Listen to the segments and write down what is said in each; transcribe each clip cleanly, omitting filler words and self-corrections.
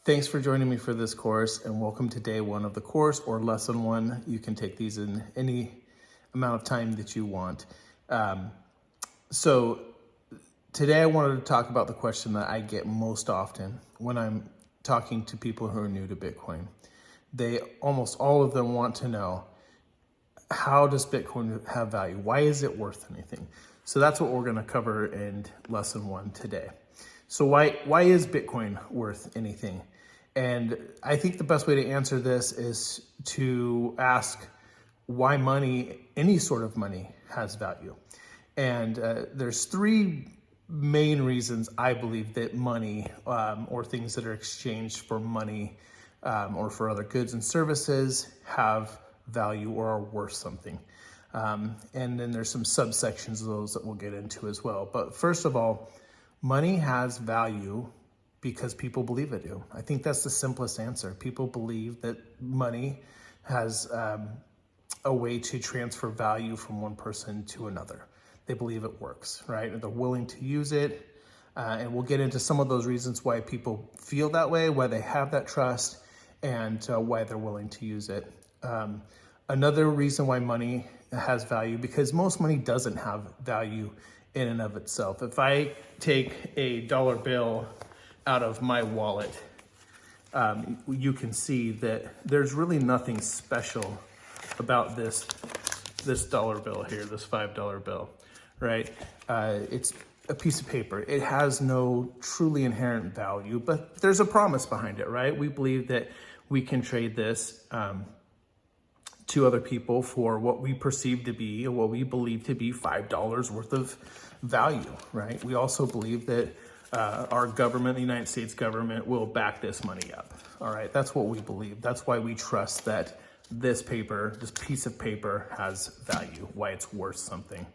Thanks for joining me for this course, and welcome to day one of the course or lesson one. You can take these in any amount of time that you want. So today I wanted to talk about the question that I get most often when I'm talking to people who are new to Bitcoin. Almost all of them want to know, how does Bitcoin have value? Why is it worth anything? So that's what we're going to cover in lesson one today. So why is Bitcoin worth anything? And I think the best way to answer this is to ask why money, any sort of money, has value. And there's three main reasons I believe that money or things that are exchanged for money or for other goods and services have value or are worth something. And then there's some subsections of those that we'll get into as well. But first of all, money has value because people believe it do. I think that's the simplest answer. People believe that money has a way to transfer value from one person to another. They believe it works, right? And they're willing to use it. And we'll get into some of those reasons why people feel that way, why they have that trust, and why they're willing to use it. Another reason why money has value, because most money doesn't have value in and of itself. If I take a dollar bill out of my wallet, you can see that there's really nothing special about this dollar bill here, this $5 bill, right? It's a piece of paper. It has no truly inherent value, but there's a promise behind it, right? We believe that we can trade this to other people for what we perceive to be, or what we believe to be $5 worth of value, right? We also believe that our government, the United States government, will back this money up, all right? That's what we believe. That's why we trust that this piece of paper has value, why it's worth something.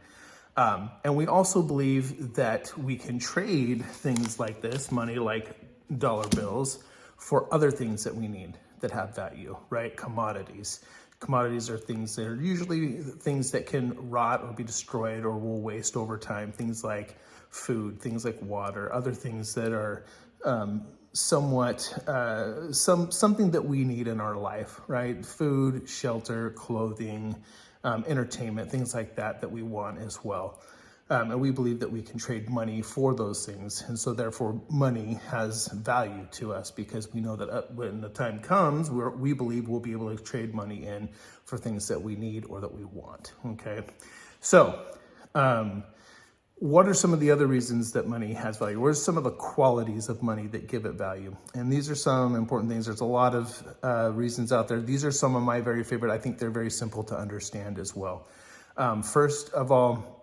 And we also believe that we can trade things like this, money like dollar bills, for other things that we need that have value, right? Commodities. Commodities are things that are usually things that can rot or be destroyed or will waste over time. Things like food, things like water, other things that are somewhat something that we need in our life, right? Food, shelter, clothing, entertainment, things like that we want as well. And we believe that we can trade money for those things. And so therefore money has value to us, because we know that when the time comes, we believe we'll be able to trade money in for things that we need or that we want, okay? So what are some of the other reasons that money has value? What are some of the qualities of money that give it value? And these are some important things. There's a lot of reasons out there. These are some of my very favorite. I think they're very simple to understand as well. First of all,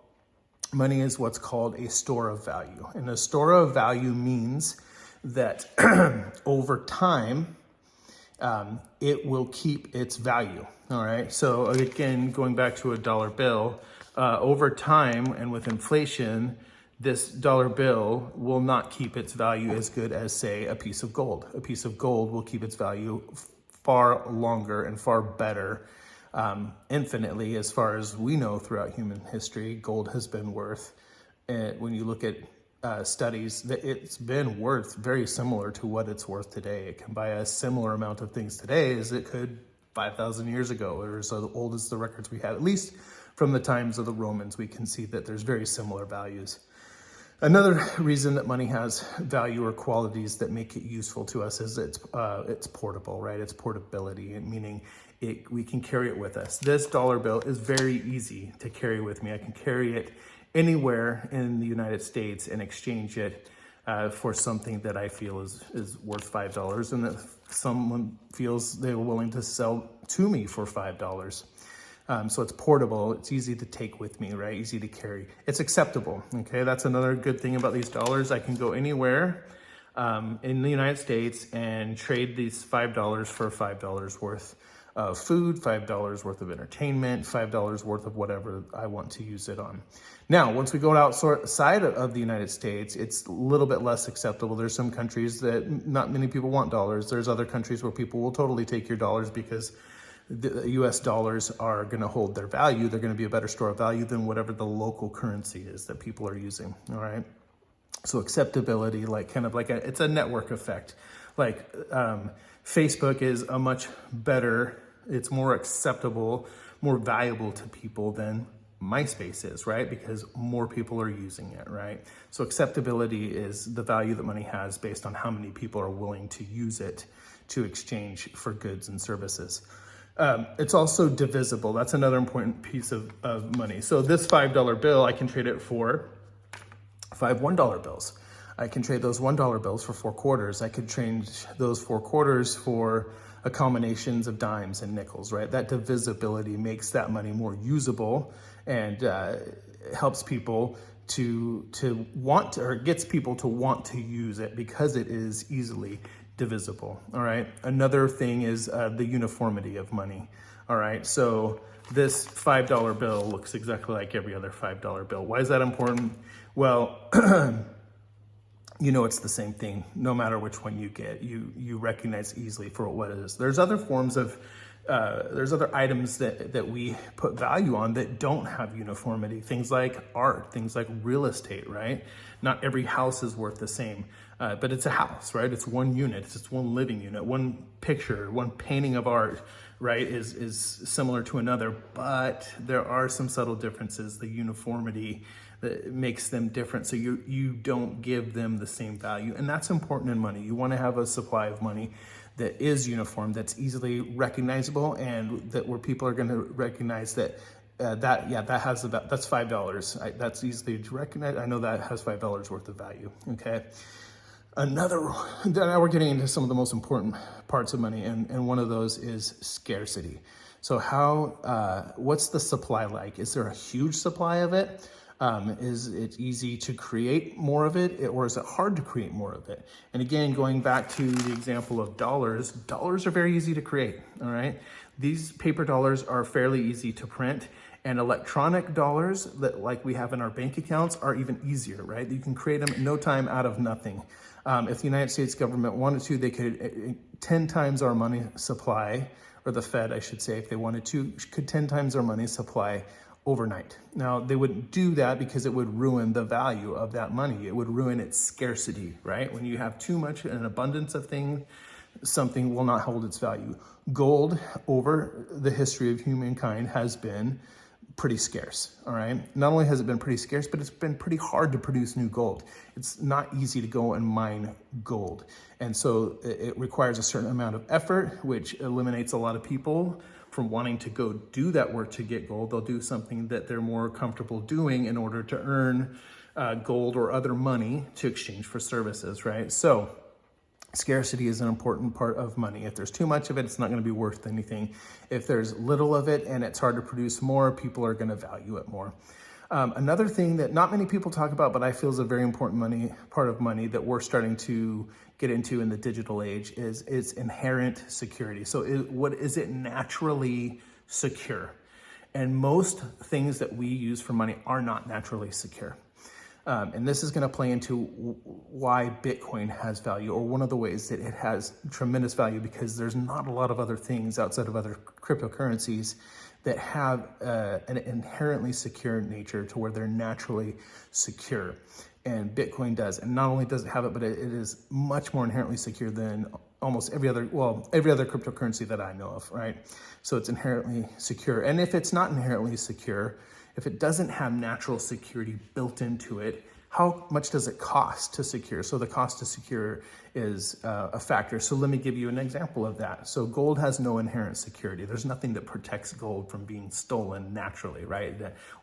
money is what's called a store of value. And a store of value means that over time, it will keep its value, all right? So again, going back to a dollar bill, over time and with inflation, this dollar bill will not keep its value as good as, say, a piece of gold. A piece of gold will keep its value far longer and far better, infinitely, as far as we know throughout human history. Gold has been worth, when you look at studies, that it's been worth very similar to what it's worth today. It can buy a similar amount of things today as it could 5,000 years ago, or as old as the records we have. At least from the times of the Romans, we can see that there's very similar values. Another reason that money has value or qualities that make it useful to us is it's portable, right? It's portability, meaning we can carry it with us. This dollar bill is very easy to carry with me. I can carry it anywhere in the United States and exchange it for something that I feel is worth $5, and that someone feels they're willing to sell to me for $5. So it's portable, it's easy to take with me, right? Easy to carry. It's acceptable, okay? That's another good thing about these dollars. I can go anywhere in the United States and trade these $5 for $5 worth of food, $5 worth of entertainment, $5 worth of whatever I want to use it on. Now, once we go outside of the United States, it's a little bit less acceptable. There's some countries that not many people want dollars. There's other countries where people will totally take your dollars because the US dollars are going to hold their value. They're going to be a better store of value than whatever the local currency is that people are using, all right? So acceptability, it's a network effect. Like Facebook is a much better, it's more acceptable, more valuable to people than MySpace is, right? Because more people are using it, right? So acceptability is the value that money has based on how many people are willing to use it to exchange for goods and services. It's also divisible. That's another important piece of money. So this $5 bill, I can trade it for 5 $1 bills. I can trade those $1 bills for 4 quarters. I could change those 4 quarters for a combinations of dimes and nickels, right? That divisibility makes that money more usable and helps people to want to, or gets people to want to use it because it is easily divisible. All right. Another thing is the uniformity of money. All right. So this $5 bill looks exactly like every other $5 bill. Why is that important? Well, you know it's the same thing no matter which one you get. You recognize easily for what it is. There's other forms of there's other items that we put value on that don't have uniformity. Things like art, things like real estate, right? Not every house is worth the same, but it's a house, right? It's one unit, it's one living unit, one picture, one painting of art, right, is similar to another, but there are some subtle differences. The uniformity that makes them different, so you don't give them the same value, and that's important in money. You want to have a supply of money that is uniform, that's easily recognizable, and that where people are going to recognize that that's $5. That's easily to recognize. I know that has $5 worth of value. Okay. Now we're getting into some of the most important parts of money, and one of those is scarcity. So what's the supply like? Is there a huge supply of it? Is it easy to create more of it, or is it hard to create more of it? And again, going back to the example of dollars are very easy to create, all right? These paper dollars are fairly easy to print, and electronic dollars that like we have in our bank accounts are even easier, right? You can create them in no time out of nothing. If the United States government wanted to, they could 10 times our money supply, or the Fed, I should say, if they wanted to, could 10 times our money supply overnight. Now, they wouldn't do that because it would ruin the value of that money. It would ruin its scarcity, right? When you have too much, an abundance of things, something will not hold its value. Gold, over the history of humankind, has been pretty scarce, all right? Not only has it been pretty scarce, but it's been pretty hard to produce new gold. It's not easy to go and mine gold. And so it requires a certain amount of effort, which eliminates a lot of people from wanting to go do that work to get gold. They'll do something that they're more comfortable doing in order to earn gold or other money to exchange for services, right? So scarcity is an important part of money. If there's too much of it, it's not going to be worth anything. If there's little of it and it's hard to produce more, people are going to value it more. Another thing that not many people talk about, but I feel is a very important part of money that we're starting to get into in the digital age is inherent security. So what is it naturally secure? And most things that we use for money are not naturally secure. And this is going to play into why Bitcoin has value, or one of the ways that it has tremendous value, because there's not a lot of other things outside of other cryptocurrencies that have an inherently secure nature to where they're naturally secure. And Bitcoin does. And not only does it have it, but it is much more inherently secure than almost every other cryptocurrency that I know of, right? So it's inherently secure. And if it's not inherently secure, if it doesn't have natural security built into it, how much does it cost to secure? So the cost to secure is a factor. So let me give you an example of that. So gold has no inherent security. There's nothing that protects gold from being stolen naturally, right?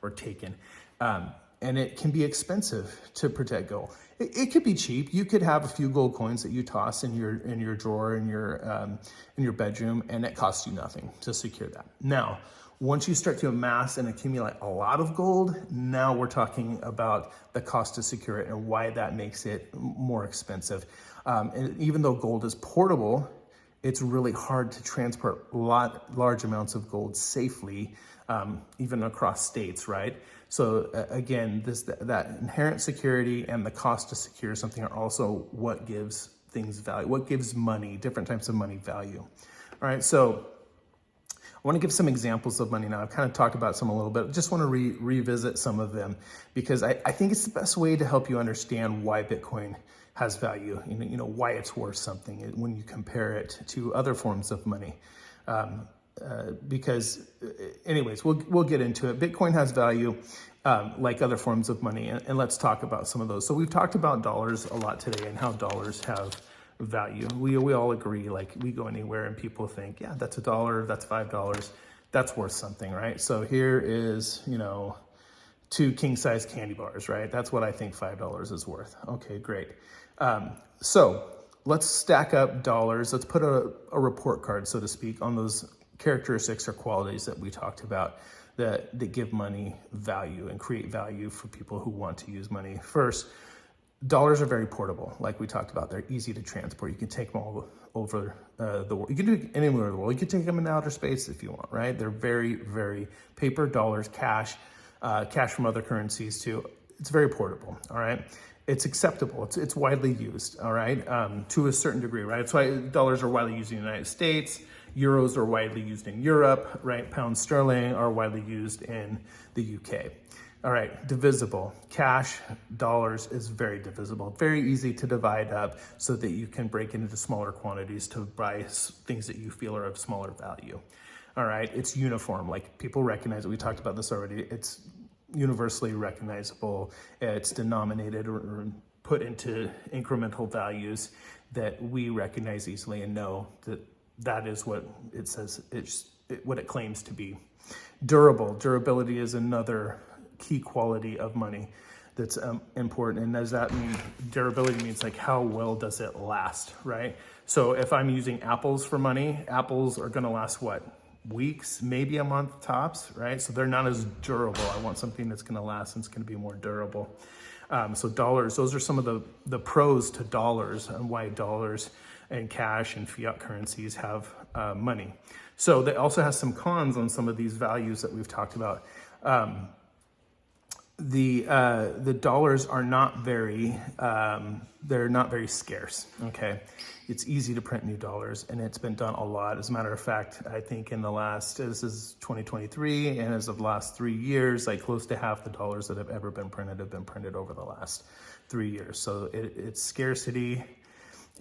Or taken. And it can be expensive to protect gold. It could be cheap. You could have a few gold coins that you toss in your drawer in your bedroom, and it costs you nothing to secure that. Now, once you start to amass and accumulate a lot of gold, now we're talking about the cost to secure it and why that makes it more expensive. And even though gold is portable, it's really hard to transport large amounts of gold safely, even across states, right? So again, that inherent security and the cost to secure something are also what gives things value, what gives money, different types of money value. All right, so I want to give some examples of money now. I've kind of talked about some a little bit. Just want to revisit some of them because I think it's the best way to help you understand why Bitcoin has value, why it's worth something when you compare it to other forms of money. Because anyways, we'll get into it. Bitcoin has value like other forms of money, and let's talk about some of those. So we've talked about dollars a lot today and how dollars have value. We all agree, like we go anywhere and people think, yeah, that's $1, that's $5, that's worth something, right? So here is, 2 king-size candy bars, right? That's what I think $5 is worth. Okay, great. So let's stack up dollars. Let's put a report card, so to speak, on those characteristics or qualities that we talked about that give money value and create value for people who want to use money. First, dollars are very portable, like we talked about. They're easy to transport. You can take them all over the world. You can do it anywhere in the world. You can take them in outer space if you want, right? They're very, very paper, dollars, cash from other currencies too. It's very portable, all right? It's acceptable. It's widely used, all right, to a certain degree, right? That's why dollars are widely used in the United States. Euros are widely used in Europe, right? Pounds sterling are widely used in the UK. All right, divisible. Cash, dollars is very divisible. Very easy to divide up so that you can break it into smaller quantities to buy things that you feel are of smaller value. All right, it's uniform. Like people recognize it. We talked about this already. It's universally recognizable. It's denominated or put into incremental values that we recognize easily and know that is what it says, what it claims to be. Durable. Durability is another key quality of money that's important. And does that mean durability means like how well does it last, right? So if I'm using apples for money, apples are going to last what? Weeks, maybe a month tops, right? So they're not as durable. I want something that's going to last and it's going to be more durable. So dollars, those are some of the pros to dollars and why dollars and cash and fiat currencies have money. So that also has some cons on some of these values that we've talked about. The dollars are not very, they're not very scarce, okay? It's easy to print new dollars and it's been done a lot. As a matter of fact, I think in the last, this is 2023, and as of the last 3 years, like close to half the dollars that have ever been printed over the last 3 years. So its scarcity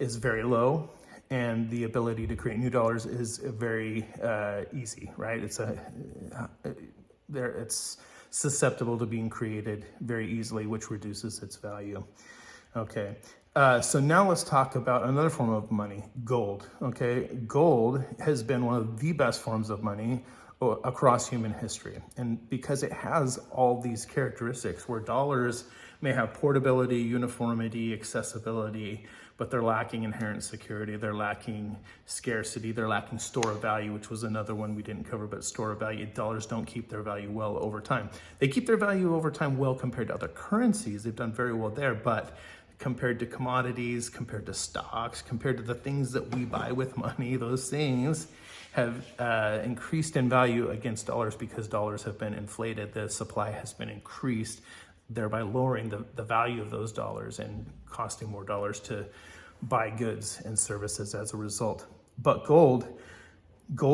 is very low and the ability to create new dollars is very easy, right? It's susceptible to being created very easily, which reduces its value. Okay, so now let's talk about another form of money, gold. Okay, gold has been one of the best forms of money across human history. And because it has all these characteristics where dollars may have portability, uniformity, accessibility, but they're lacking inherent security, they're lacking scarcity, they're lacking store of value, which was another one we didn't cover, but store of value. Dollars don't keep their value well over time. They keep their value over time well compared to other currencies. They've done very well there, but compared to commodities, compared to stocks, compared to the things that we buy with money, those things have increased in value against dollars because dollars have been inflated. The supply has been increased, thereby lowering the value of those dollars and costing more dollars to buy goods and services as a result. But gold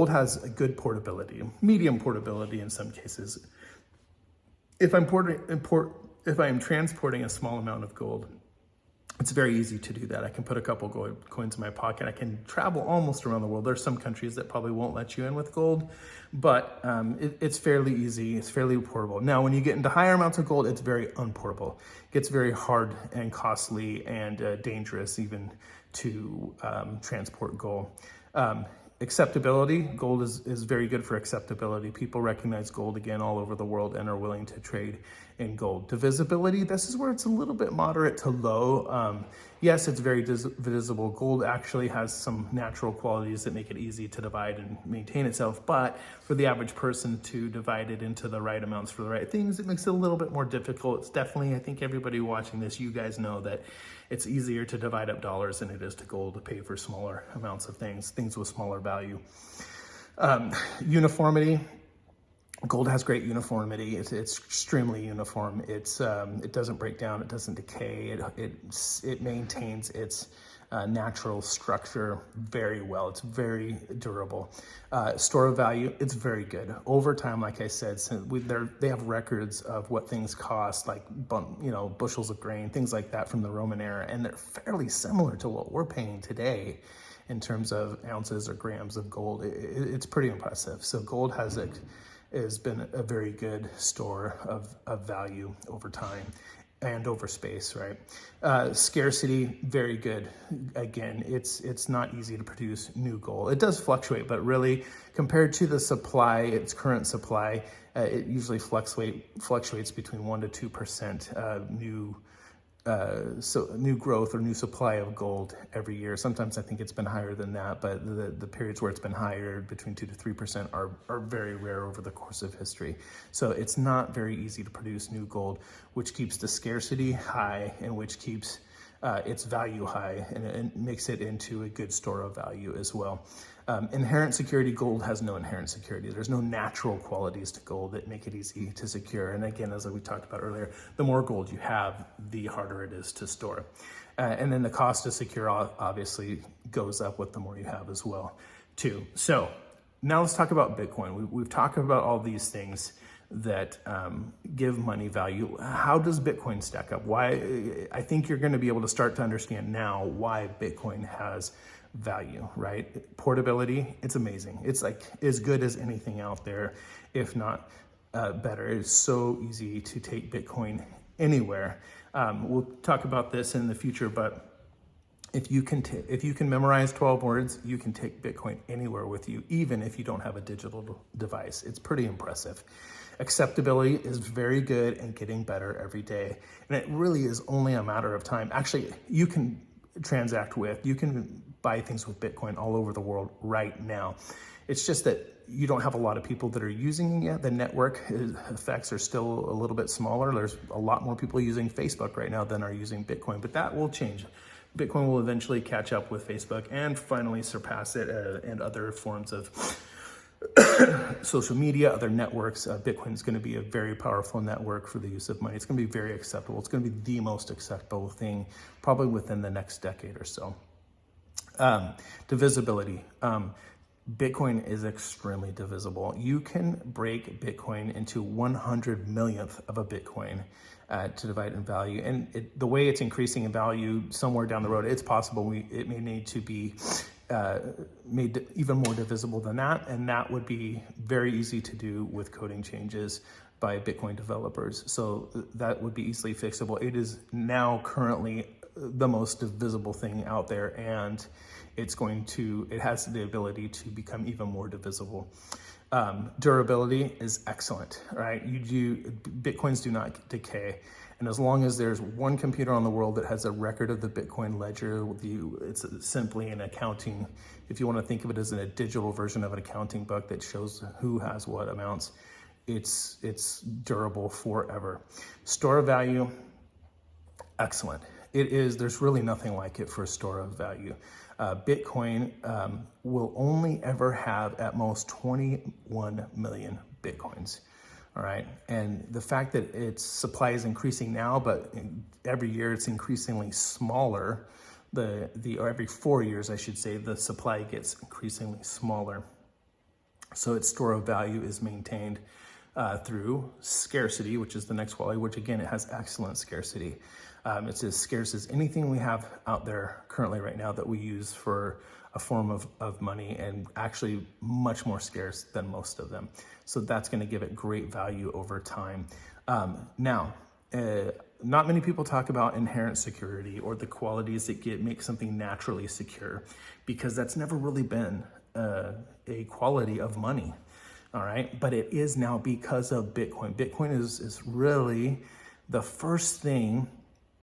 has a good portability, medium portability in some cases. If I'm transporting a small amount of gold, it's very easy to do that. I can put a couple gold coins in my pocket. I can travel almost around the world. There's some countries that probably won't let you in with gold, but it's fairly easy. It's fairly portable. Now, when you get into higher amounts of gold, it's very unportable. It gets very hard and costly and dangerous even to transport gold. Acceptability, gold is very good for acceptability. People recognize gold again all over the world and are willing to trade in gold. Divisibility, this is where it's a little bit moderate to low. Yes, it's very divisible. Gold actually has some natural qualities that make it easy to divide and maintain itself, but for the average person to divide it into the right amounts for the right things, it makes it a little bit more difficult. It's definitely, I think everybody watching this, you guys know that it's easier to divide up dollars than it is to gold to pay for smaller amounts of things with smaller value. Uniformity. Gold has great uniformity. It's extremely uniform. It doesn't break down. It doesn't decay. It maintains its natural structure very well. It's very durable. Store of value, it's very good. Over time, like I said, they have records of what things cost, like bushels of grain, things like that from the Roman era, and they're fairly similar to what we're paying today in terms of ounces or grams of gold. It's pretty impressive. So gold has been a very good store of value over time and over space, right? Scarcity, very good. Again, it's not easy to produce new gold. It does fluctuate, but really compared to the supply, its current supply, it usually fluctuates between 1% to 2% new growth or new supply of gold every year. Sometimes I think it's been higher than that, but the periods where it's been higher, between 2% to 3%, are very rare over the course of history. So it's not very easy to produce new gold, which keeps the scarcity high and which keeps its value high, and makes it into a good store of value as well. Inherent security, gold has no inherent security. There's no natural qualities to gold that make it easy to secure. And again, as we talked about earlier, the more gold you have, the harder it is to store. And then the cost to secure obviously goes up with the more you have as well, too. So now let's talk about Bitcoin. We've talked about all these things that give money value. How does Bitcoin stack up? Why? I think you're going to be able to start to understand now why Bitcoin has value, right? Portability, it's amazing. It's like as good as anything out there, if not better. It's so easy to take Bitcoin anywhere. We'll talk about this in the future, but if you can memorize 12 words, you can take Bitcoin anywhere with you, even if you don't have a digital device. It's pretty impressive. Acceptability is very good and getting better every day. And it really is only a matter of time. Actually, you can you can buy things with Bitcoin all over the world right now. It's just that you don't have a lot of people that are using it yet. The network effects are still a little bit smaller. There's a lot more people using Facebook right now than are using Bitcoin, but that will change. Bitcoin will eventually catch up with Facebook and finally surpass it, and other forms of social media, other networks. Bitcoin is going to be a very powerful network for the use of money. It's going to be very acceptable. It's going to be the most acceptable thing probably within the next decade or so. Divisibility. Bitcoin is extremely divisible. You can break Bitcoin into 100 millionth of a Bitcoin to divide in value. And the way it's increasing in value somewhere down the road, it's possible it may need to be made even more divisible than that. And that would be very easy to do with coding changes by Bitcoin developers. So that would be easily fixable. It is now currently the most divisible thing out there, and it has the ability to become even more divisible. Durability is excellent, right? Bitcoins do not decay. And as long as there's one computer on the world that has a record of the Bitcoin ledger, it's simply an accounting, if you want to think of it as a digital version of an accounting book that shows who has what amounts, it's durable forever. Store of value, excellent. There's really nothing like it for a store of value. Bitcoin will only ever have at most 21 million Bitcoins. All right. And the fact that its supply is increasing now, but every year it's increasingly smaller, or every 4 years, I should say, the supply gets increasingly smaller. So its store of value is maintained through scarcity, which is the next quality, which again, it has excellent scarcity. It's as scarce as anything we have out there currently right now that we use for a form of money, and actually much more scarce than most of them. So that's going to give it great value over time. Not many people talk about inherent security or the qualities that make something naturally secure, because that's never really been a quality of money. All right, but it is now because of Bitcoin. Bitcoin is really the first thing